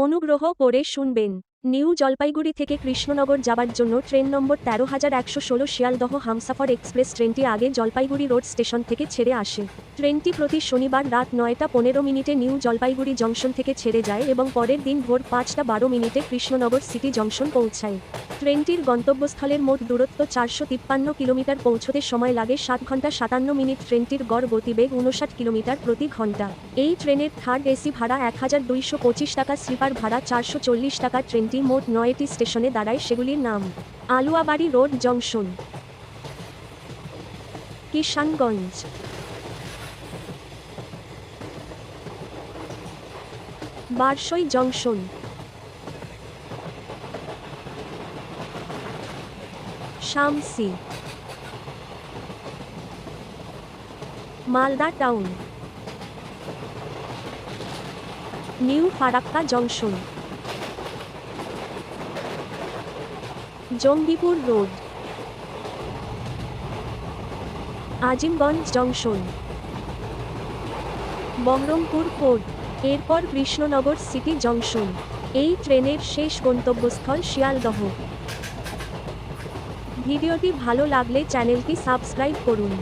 অনুগ্রহ করে শুনবেন। নিউ জলপাইগুড়ি থেকে কৃষ্ণনগর যাবার জন্য ট্রেন নম্বর ১৩,১১৬ শিয়ালদহ হামসাফর এক্সপ্রেস ট্রেনটি আগে জলপাইগুড়ি রোড স্টেশন থেকে ছেড়ে আসে। ট্রেনটি প্রতি শনিবার রাত ৯টা ১৫ নিউ জলপাইগুড়ি জংশন থেকে ছেড়ে যায় এবং পরের দিন ভোর ৫টা ১২ কৃষ্ণনগর সিটি জংশন পৌঁছায়। ট্রেনটির গন্তব্যস্থলের মোট দূরত্ব ৪৫৩ কিলোমিটার, পৌঁছতে সময় লাগে ৭ ঘন্টা ৫৭ ট্রেনটির গড় গতিবেগ ৫৯ কিলোমিটার প্রতি ঘন্টা। এই ট্রেনের থার্ড এসি ভাড়া ১,২২৫ টাকা, স্লিপার ভাড়া ৪৪০ টাকা। ট্রেনটি মোট ৯টি স্টেশনে দাঁড়ায়, সেগুলির নাম: Aluabari road junction, Kishanganj, Barsoi junction, Shamsi, Malda town, new Farakka junction, Jangipur road, Azimganj junction, Baharampur court. এরপর কৃষ্ণনগর সিটি জংশন। এই ট্রেনের শেষ গন্তব্যস্থল শিয়ালদহ। ভিডিওটি ভালো লাগলে চ্যানেলটি সাবস্ক্রাইব করুন।